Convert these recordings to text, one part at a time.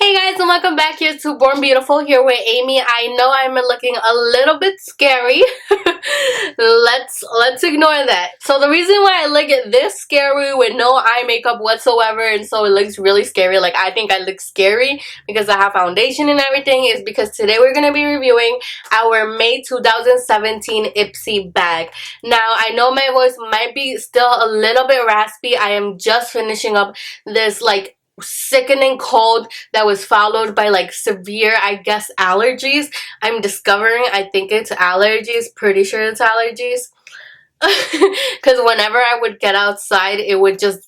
Hey guys, and welcome back here to Born Beautiful here with Amy. I know I'm looking a little bit scary. let's ignore that. So the reason why I look at this scary with no eye makeup whatsoever, and so it looks really scary, like I think I look scary because I have foundation and everything, is because today we're going to be reviewing our May 2017 Ipsy bag. Now I know my voice might be still a little bit raspy. I am just finishing up this like sickening cold that was followed by like severe, I guess, allergies. I'm discovering I think it's allergies, pretty sure it's allergies, because whenever I would get outside it would just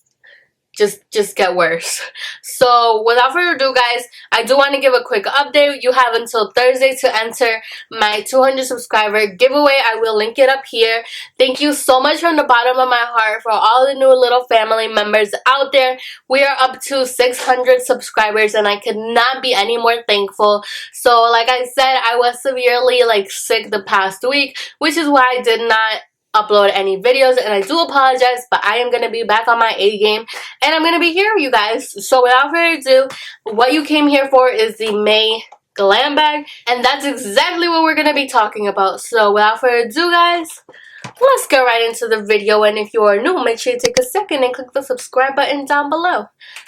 get worse. So without further ado guys, I do want to give a quick update. You have until Thursday to enter my 200 subscriber giveaway. I will link it up here. Thank you so much from the bottom of my heart for all the new little family members out there. We are up to 600 subscribers and I could not be any more thankful. So like I said, I was severely like sick the past week, which is why I did not upload any videos, and I do apologize, but I am going to be back on my A game and I'm going to be here with you guys. So without further ado, what you came here for is the May Glam bag, and that's exactly what we're going to be talking about. So without further ado guys, let's get right into the video. And if you are new, make sure you take a second and click the subscribe button down below.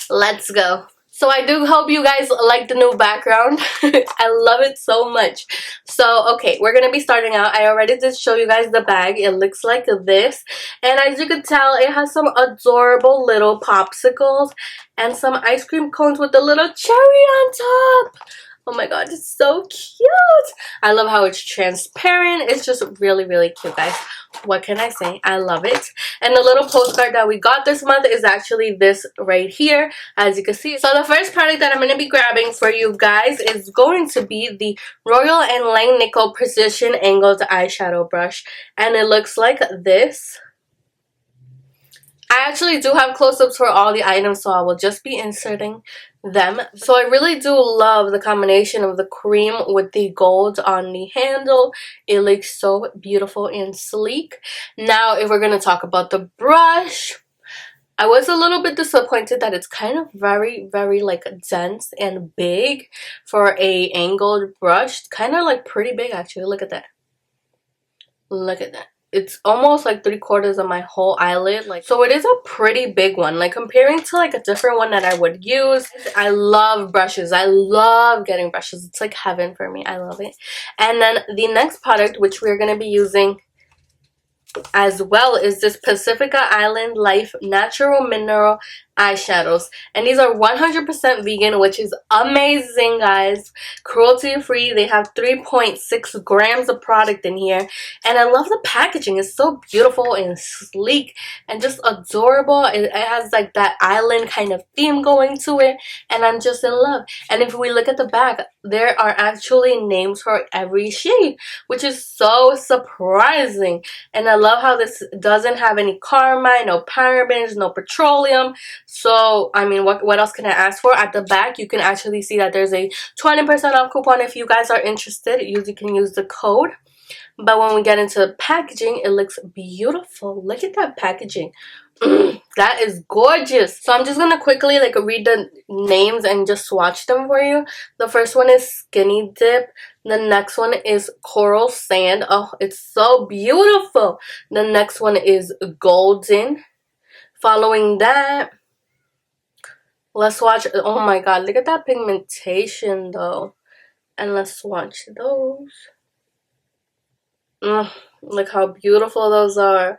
Let's go. So I do hope you guys like the new background. I love it so much. So okay, we're gonna be starting out. I already did show you guys the bag. It looks like this, and as you can tell, it has some adorable little popsicles and some ice cream cones with a little cherry on top. Oh my god, it's so cute. I love how it's transparent. It's just really, really cute, guys. What can I say? I love it. And the little postcard that we got this month is actually this right here, as you can see. So the first product that I'm going to be grabbing for you guys is going to be the Royal and Langnickel Precision Angled Eyeshadow Brush. And it looks like this. I actually do have close-ups for all the items, so I will just be inserting them. So I really do love the combination of the cream with the gold on the handle. It looks so beautiful and sleek. Now if we're going to talk about the brush, I was a little bit disappointed that it's kind of very like dense and big for a angled brush. Kind of like pretty big actually. Look at that. Look at that. It's almost like 3/4 of my whole eyelid. Like, so it is a pretty big one. Like comparing to like a different one that I would use. I love brushes. I love getting brushes. It's like heaven for me. I love it. And then the next product, which we're going to be using as well, is this Pacifica Island Life Natural Mineral Eyeshadows, and these are 100% vegan, which is amazing guys. Cruelty free. They have 3.6 grams of product in here, and I love the packaging. It's so beautiful and sleek and just adorable. It has like that island kind of theme going to it, and I'm just in love. And if we look at the back, there are actually names for every shade, which is so surprising. And I love how this doesn't have any carmine, no parabens, no petroleum. So I mean, what else can I ask for? At the back you can actually see that there's a 20% off coupon. If you guys are interested, you can use the code. But when we get into the packaging, it looks beautiful. Look at that packaging. That is gorgeous. So I'm just gonna quickly like read the names and just swatch them for you. The first one is Skinny Dip. The next one is Coral Sand. Oh, it's so beautiful. The next one is Golden. Following that, let's swatch. Oh my god, look at that pigmentation though. And let's swatch those. Look how beautiful those are.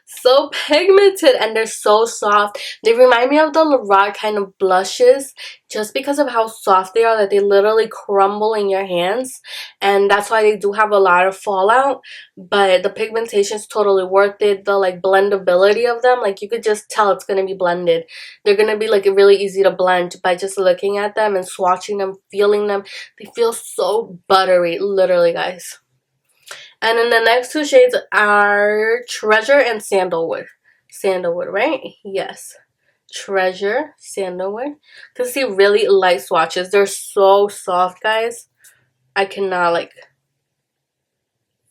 So pigmented, and they're so soft. They remind me of the Lorac kind of blushes just because of how soft they are, that they literally crumble in your hands, and that's why they do have a lot of fallout. But the pigmentation is totally worth it. The like blendability of them, like you could just tell it's gonna be blended. They're gonna be like really easy to blend by just looking at them and swatching them, feeling them. They feel so buttery, literally guys. And then the next two shades are Treasure and Sandalwood. Sandalwood, right? Yes. Treasure, Sandalwood. You can see really light swatches. They're so soft, guys. I cannot like...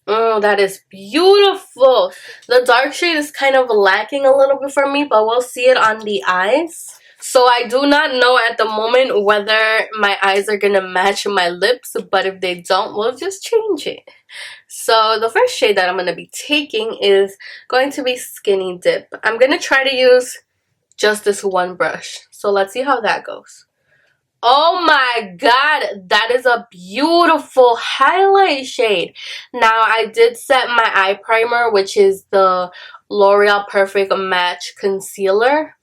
Oh, that is beautiful. The dark shade is kind of lacking a little bit for me, but we'll see it on the eyes. So I do not know at the moment whether my eyes are gonna match my lips, but if they don't, we'll just change it. So the first shade that I'm gonna be taking is going to be Skinny Dip. I'm gonna try to use just this one brush. So let's see how that goes. Oh my god, that is a beautiful highlight shade. Now I did set my eye primer, which is the L'Oreal Perfect Match Concealer.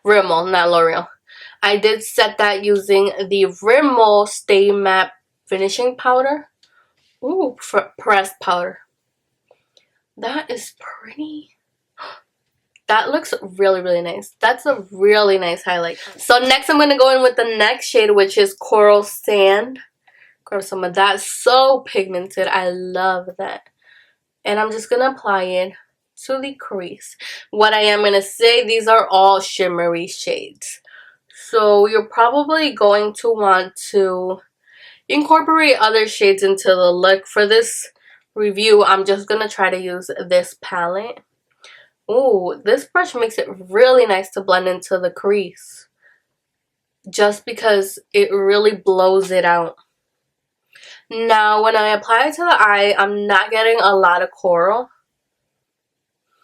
Rimmel, not L'Oreal. I did set that using the Rimmel Stay Matte Finishing Powder. Ooh, pressed powder. That is pretty. That looks really, really nice. That's a really nice highlight. So next I'm going to go in with the next shade, which is Coral Sand. Grab some of that. So pigmented. I love that. And I'm just going to apply it to the crease. What I am going to say, these are all shimmery shades. So you're probably going to want to incorporate other shades into the look. For this review, I'm just going to try to use this palette. Ooh, this brush makes it really nice to blend into the crease. Just because it really blows it out. Now, when I apply it to the eye, I'm not getting a lot of coral.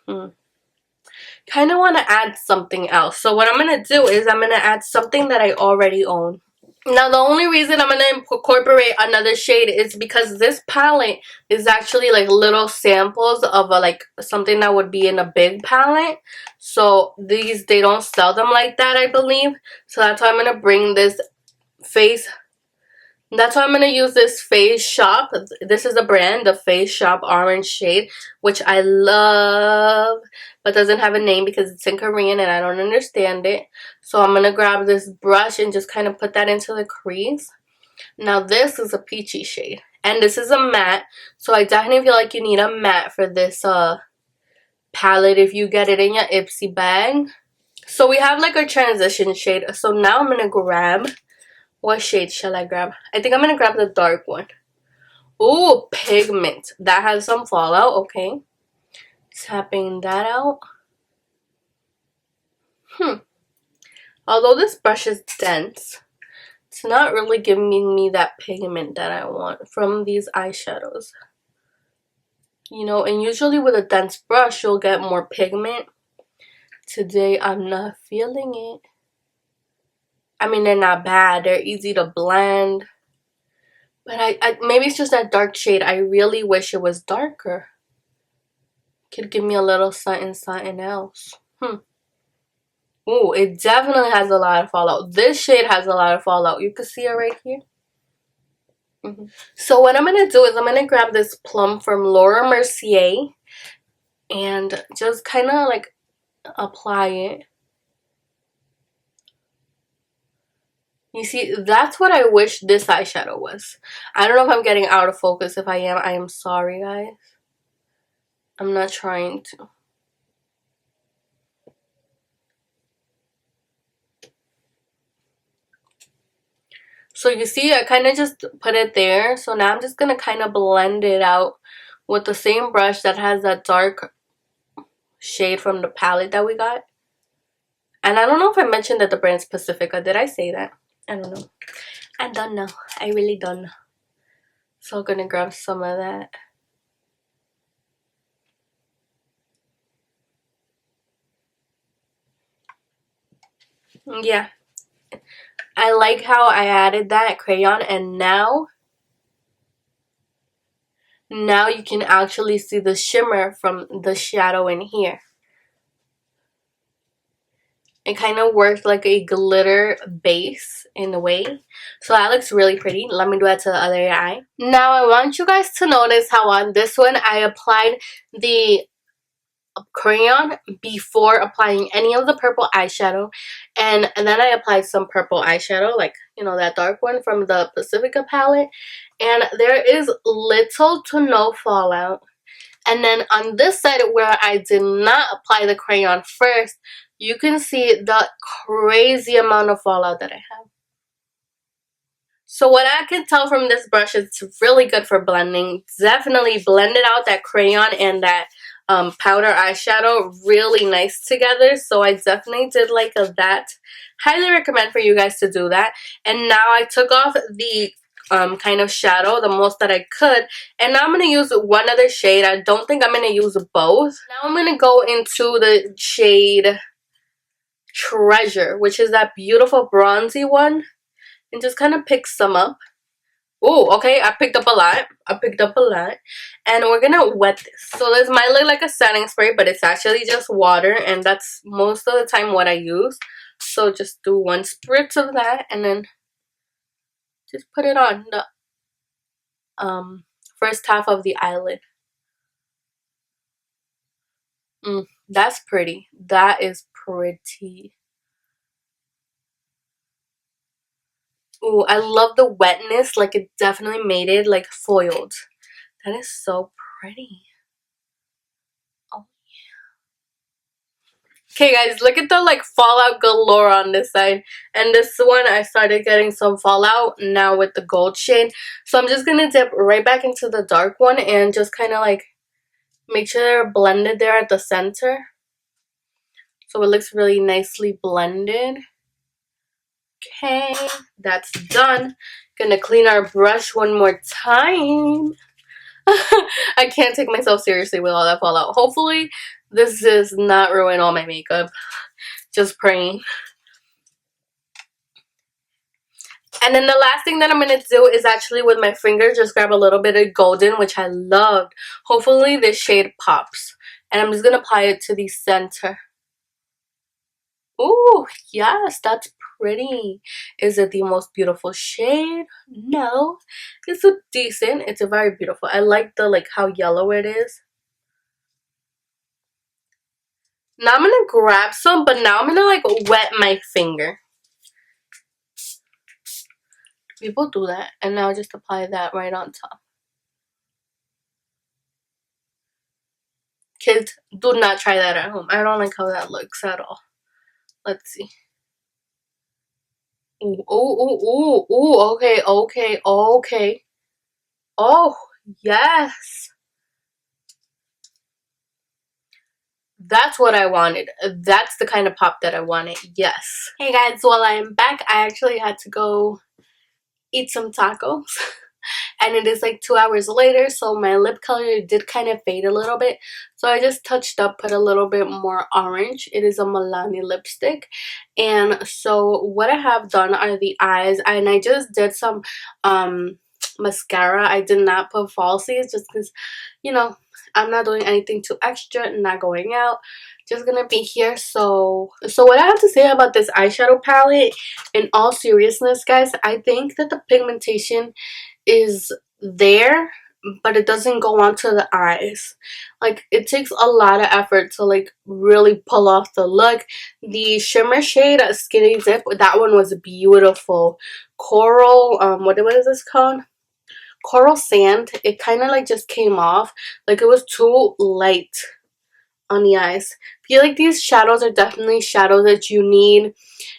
Kind of want to add something else. So what I'm going to do is I'm going to add something that I already own. Now, the only reason I'm going to incorporate another shade is because this palette is actually like little samples of like something that would be in a big palette. So these, they don't sell them like that, I believe. So that's why I'm going to bring this face. That's why I'm going to use this Face Shop. This is a brand, the Face Shop orange shade, which I love, but doesn't have a name because it's in Korean and I don't understand it. So I'm going to grab this brush and just kind of put that into the crease. Now this is a peachy shade, and this is a matte, so I definitely feel like you need a matte for this palette if you get it in your Ipsy bag. So we have like a transition shade. So now I'm going to grab... What shade shall I grab? I think I'm going to grab the dark one. Ooh, pigment. That has some fallout. Okay. Tapping that out. Although this brush is dense, it's not really giving me that pigment that I want from these eyeshadows. You know, and usually with a dense brush, you'll get more pigment. Today, I'm not feeling it. I mean, they're not bad. They're easy to blend. But I maybe it's just that dark shade. I really wish it was darker. Could give me a little something else. Ooh, it definitely has a lot of fallout. This shade has a lot of fallout. You can see it right here. So what I'm going to do is I'm going to grab this plum from Laura Mercier. And just kind of like apply it. You see, that's what I wish this eyeshadow was. I don't know if I'm getting out of focus. If I am sorry, guys. I'm not trying to. So you see, I kind of just put it there. So now I'm just going to kind of blend it out with the same brush that has that dark shade from the palette that we got. And I don't know if I mentioned that the brand's Pacifica. Did I say that? I don't know. I don't know. I really don't know. So I'm gonna grab some of that. Yeah. I like how I added that crayon, and now you can actually see the shimmer from the shadow in here. It kind of works like a glitter base in a way. So that looks really pretty. Let me do that to the other eye. Now I want you guys to notice how on this one I applied the crayon before applying any of the purple eyeshadow. And then I applied some purple eyeshadow, like, you know, that dark one from the Pacifica palette. And there is little to no fallout. And then on this side where I did not apply the crayon first, you can see the crazy amount of fallout that I have. So what I can tell from this brush is it's really good for blending. Definitely blended out that crayon and that powder eyeshadow really nice together. So I definitely did like that. Highly recommend for you guys to do that. And now I took off the kind of shadow, the most that I could, and now I'm going to use one other shade. I don't think I'm going to use both. Now I'm going to go into the shade Treasure, which is that beautiful bronzy one, and just kind of pick some up. Oh, okay, I picked up a lot. And we're gonna wet this. So this might look like a setting spray, but it's actually just water, and that's most of the time what I use. So just do one spritz of that, and then just put it on the first half of the eyelid. That's pretty. That is pretty. Ooh, I love the wetness. Like, it definitely made it like foiled. That is so pretty. Oh yeah. Okay guys, look at the like fallout galore on this side. And this one I started getting some fallout now with the gold shade. So I'm just gonna dip right back into the dark one and just kind of like make sure they're blended there at the center. So it looks really nicely blended. Okay, that's done. Gonna clean our brush one more time. I can't take myself seriously with all that fallout. Hopefully this does not ruin all my makeup. Just praying. And then the last thing that I'm going to do is actually with my finger just grab a little bit of golden, which I loved. Hopefully this shade pops. And I'm just going to apply it to the center. Ooh, yes, that's pretty. Is it the most beautiful shade? No. It's a decent. It's a very beautiful. I like the like how yellow it is. Now I'm gonna grab some, but now I'm gonna like wet my finger. People do that, and now just apply that right on top. Kids, do not try that at home. I don't like how that looks at all. Let's see. Ooh, ooh, ooh, ooh, ooh. Okay, okay, okay. Oh, yes. That's what I wanted. That's the kind of pop that I wanted. Yes. Hey guys, while I'm back, I actually had to go eat some tacos. And it is like 2 hours later, so my lip color did kind of fade a little bit. So I just touched up, put a little bit more orange. It is a Milani lipstick. And so what I have done are the eyes. And I just did some mascara. I did not put falsies just because, you know, I'm not doing anything too extra, not going out, just gonna be here. So what I have to say about this eyeshadow palette, in all seriousness guys, I think that the pigmentation is there, but it doesn't go onto the eyes. Like, it takes a lot of effort to like really pull off the look. The shimmer shade Skinny Dip, that one was beautiful. Coral, what is this called? Coral Sand. It kind of like just came off, like it was too light on the eyes. I feel like these shadows are definitely shadows that you need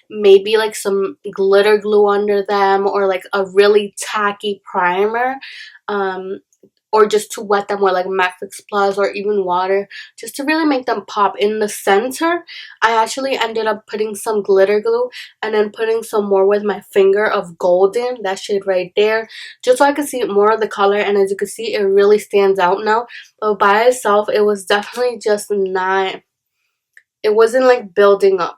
maybe like some glitter glue under them, or like a really tacky primer, or just to wet them with like Mac Fix Plus or even water, just to really make them pop. In the center, I actually ended up putting some glitter glue and then putting some more with my finger of Golden, that shade right there, just so I could see more of the color. And as you can see, it really stands out now. But by itself, it was definitely just not, it wasn't like building up.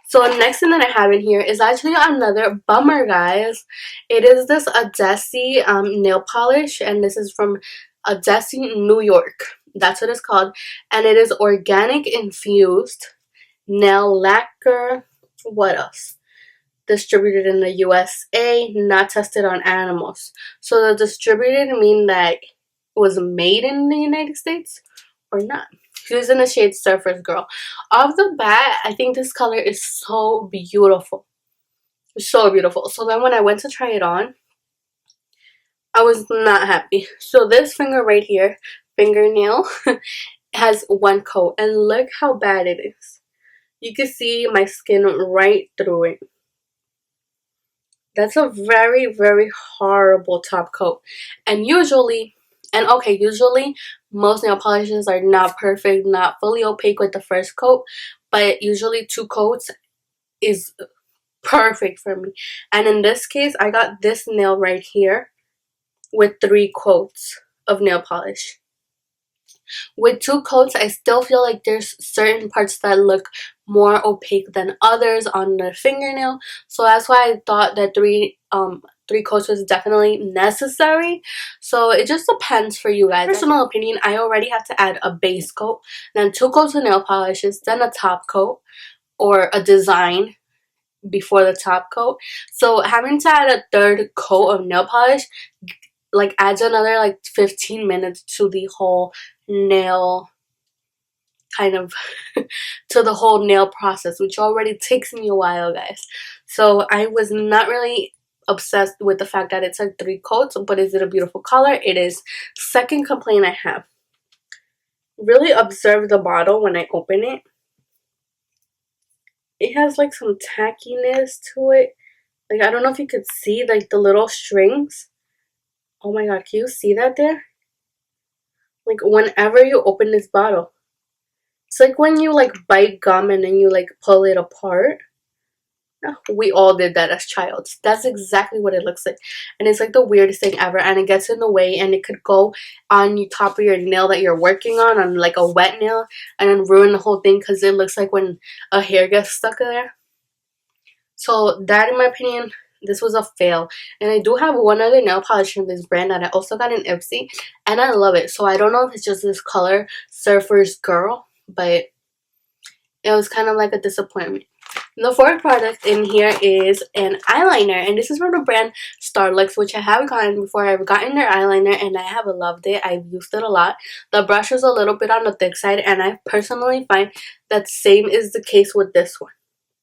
So the next thing that I have in here is actually another bummer, guys. It is this Odessi nail polish, and this is from Odessi, New York. That's what it's called. And it is organic infused nail lacquer. What else? Distributed in the USA, not tested on animals. So the distributed mean that it was made in the United States or not. She's in the shade Surface Girl. Off the bat, I think this color is so beautiful. So beautiful. So then when I went to try it on, I was not happy. So this finger right here, fingernail, has one coat. And look how bad it is. You can see my skin right through it. That's a very, very horrible top coat. And usually, usually most nail polishes are not perfect, not fully opaque with the first coat, but usually 2 coats is perfect for me. And in this case, I got this nail right here with 3 coats of nail polish. With 2 coats, I still feel like there's certain parts that look more opaque than others on the fingernail. So that's why I thought that 3 coats was definitely necessary. So it just depends for you guys. Personal opinion, I already have to add a base coat, then 2 coats of nail polishes, then a top coat or a design before the top coat. So having to add a 3rd coat of nail polish like adds another like 15 minutes to the whole nail kind of to the whole nail process, which already takes me a while, guys. So I was not really obsessed with the fact that it's like 3 coats, but is it a beautiful color? It is. Second complaint I have, really observe the bottle when I open it. It has like some tackiness to it. Like, I don't know if you could see like the little strings. Oh my god, can you see that there? Like, whenever you open this bottle, it's like when you like bite gum and then you like pull it apart. We all did that as childs. That's exactly what it looks like. And it's like the weirdest thing ever. And it gets in the way, and it could go on the top of your nail that you're working on like a wet nail, and then ruin the whole thing because it looks like when a hair gets stuck in there. So that, in my opinion, this was a fail. And I do have one other nail polish from this brand that I also got in Ipsy, and I love it. So I don't know if it's just this color, Surfer's Girl, but it was kind of like a disappointment. The 4th product in here is an eyeliner, and this is from the brand Starlux, which I have gotten before. I've gotten their eyeliner and I have loved it. I've used it a lot. The brush is a little bit on the thick side, and I personally find that same is the case with this one.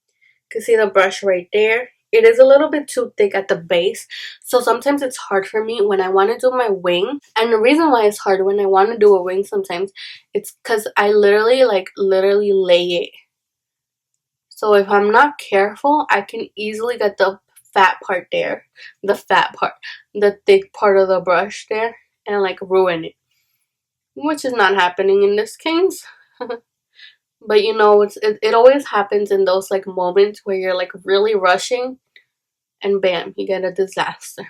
You can see the brush right there. It is a little bit too thick at the base, so sometimes it's hard for me when I want to do my wing. And the reason why it's hard when I want to do a wing sometimes, it's because I literally lay it. So if I'm not careful, I can easily get the fat part there, the thick part of the brush there, and like ruin it, which is not happening in this case. But you know, it always happens in those like moments where you're like really rushing, and bam, you get a disaster.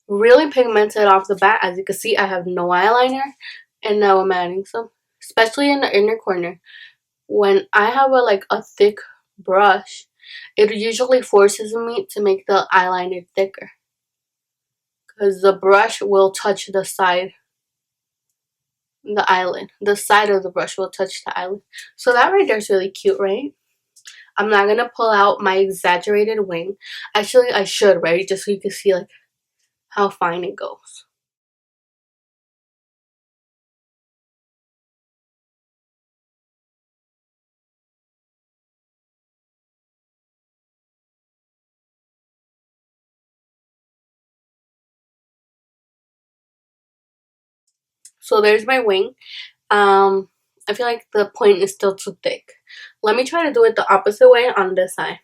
Really pigmented off the bat. As you can see, I have no eyeliner, and now I'm adding some, especially in the inner corner. When I have a thick brush, it usually forces me to make the eyeliner thicker, because the brush will touch the side, the eyelid. The side of the brush will touch the eyelid. So that right there is really cute, right? I'm not gonna pull out my exaggerated wing. Actually, I should, right? Just so you can see like how fine it goes. So there's my wing. I feel like the point is still too thick. Let me try to do it the opposite way on this side.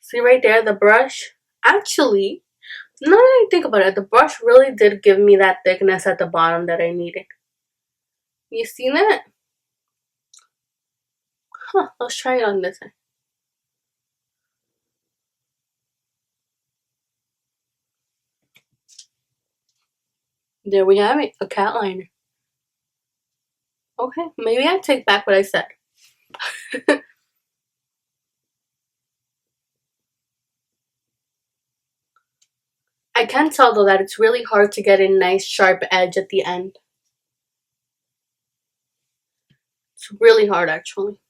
See right there, the brush, actually, now that I think about it, the brush really did give me that thickness at the bottom that I needed. You see that? Huh, let's try it on this side. There we have it, a cat liner. Okay, maybe I take back what I said. I can tell though that it's really hard to get a nice sharp edge at the end. It's really hard actually.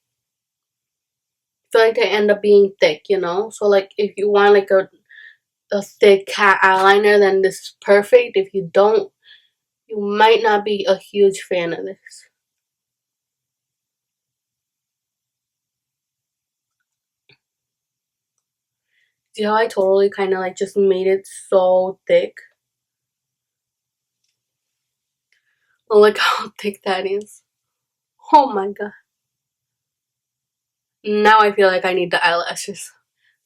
I feel like they end up being thick, you know? So like if you want like a thick cat eyeliner, then this is perfect. If you don't, you might not be a huge fan of this. See how I totally kind of like just made it so thick? Oh, look how thick that is. Oh my god. Now I feel like I need the eyelashes.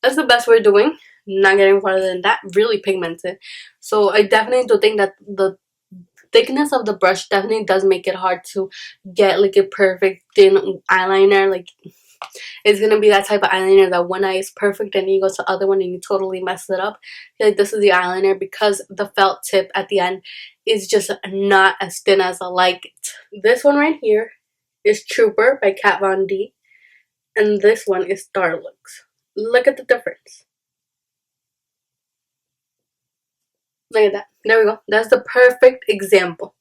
That's the best we're doing. not getting farther than that. Really pigmented. So I definitely do think that the thickness of the brush definitely does make it hard to get like a perfect thin eyeliner. Like, it's gonna be that type of eyeliner that one eye is perfect and you go to the other one and you totally mess it up. I feel like this is the eyeliner because the felt tip at the end is just not as thin as I like it. This one right here is Trooper by Kat Von D, and this one is Starlux. Look at the difference. Look at that. There we go. That's the perfect example.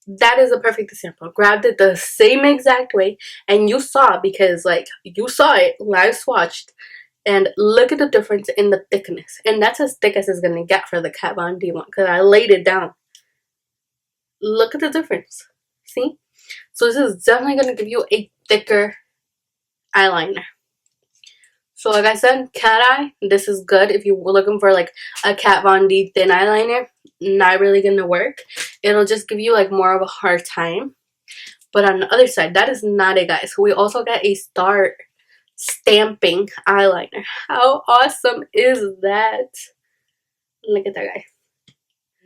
That is a perfect example. Grabbed it the same exact way, and you saw, because like you saw it live swatched, and look at the difference in the thickness. And that's as thick as it's gonna get for the Kat Von D one, because I laid it down. Look at the difference. See? So this is definitely gonna give you a thicker eyeliner. So like I said, cat eye, this is good if you were looking for like a Kat Von D thin eyeliner. Not really gonna work. It'll just give you like more of a hard time. But on the other side, that is not it, guys. We also got a star stamping eyeliner. How awesome is that? Look at that, guy.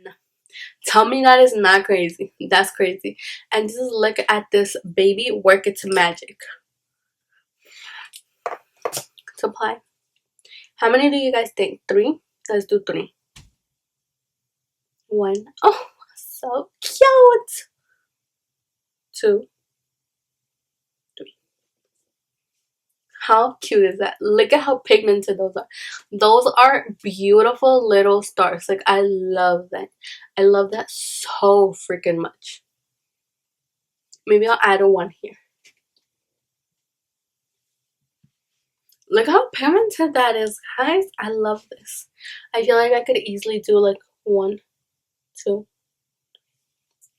No. Tell me that is not crazy. That's crazy. And just look at this baby work its magic. To apply. How many do you guys think? 3? Let's do 3. 1. Oh, so cute. 2. 3. How cute is that? Look at how pigmented those are. Those are beautiful little stars. Like, I love that. I love that so freaking much. Maybe I'll add a 1 here. Look how pigmented that is, guys. I love this. I feel like I could easily do like 1, 2.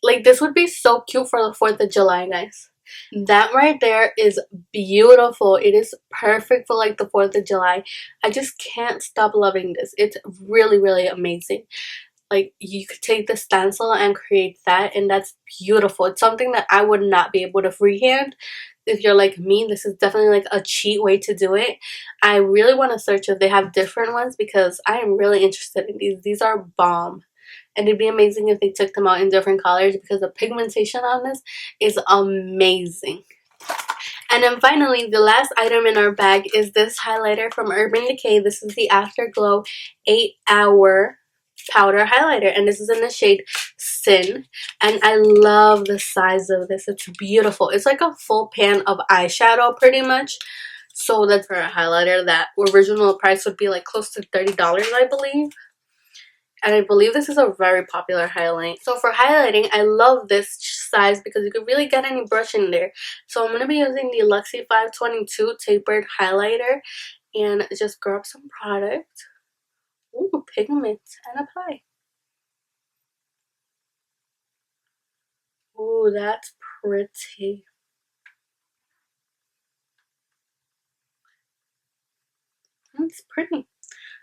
Like, this would be so cute for the 4th of July, guys. That right there is beautiful. It is perfect for like the 4th of July. I just can't stop loving this. It's really, really amazing. Like, you could take the stencil and create that, and that's beautiful. It's something that I would not be able to freehand. If you're like me, this is definitely like a cheat way to do it. I really want to search if they have different ones, because I am really interested in these. These are bomb. And it'd be amazing if they took them out in different colors, because the pigmentation on this is amazing. And then finally, the last item in our bag is this highlighter from Urban Decay. This is the Afterglow 8-Hour Powder Highlighter, and this is in the shade Sin. And I love the size of this. It's beautiful. It's like a full pan of eyeshadow pretty much. So that's for a highlighter that original price would be like close to $30, I believe. And I believe this is a very popular highlight. So for highlighting, I love this size because you could really get any brush in there. So I'm going to be using the Luxie 522 Tapered Highlighter. And just grab some product. Ooh, pigment. And apply. Ooh, that's pretty. That's pretty.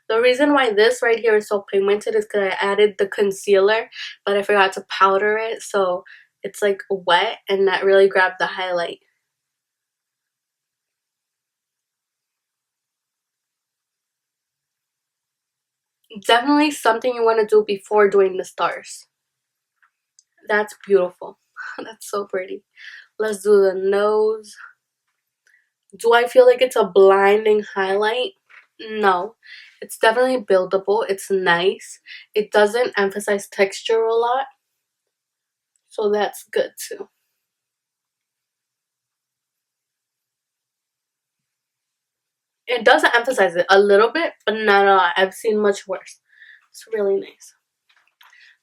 The reason why this right here is so pigmented is because I added the concealer, but I forgot to powder it, so it's like wet and that really grabbed the highlight. Definitely something you want to do before doing the stars. That's beautiful. That's so pretty. Let's do the nose. Do I feel like it's a blinding highlight? No. It's definitely buildable. It's nice. It doesn't emphasize texture a lot. So that's good too. It does emphasize it a little bit, but not a lot. I've seen much worse. It's really nice.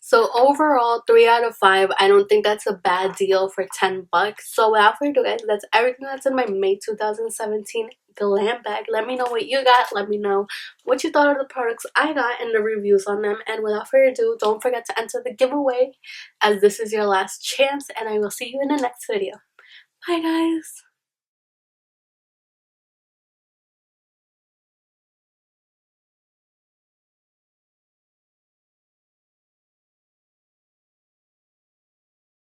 So overall, 3 out of 5. I don't think that's a bad deal for $10. So without further ado, guys, that's everything that's in my May 2017 Glam bag. Let me know what you got. Let me know what you thought of the products I got and the reviews on them. And without further ado, don't forget to enter the giveaway, as this is your last chance. And I will see you in the next video. Bye, guys.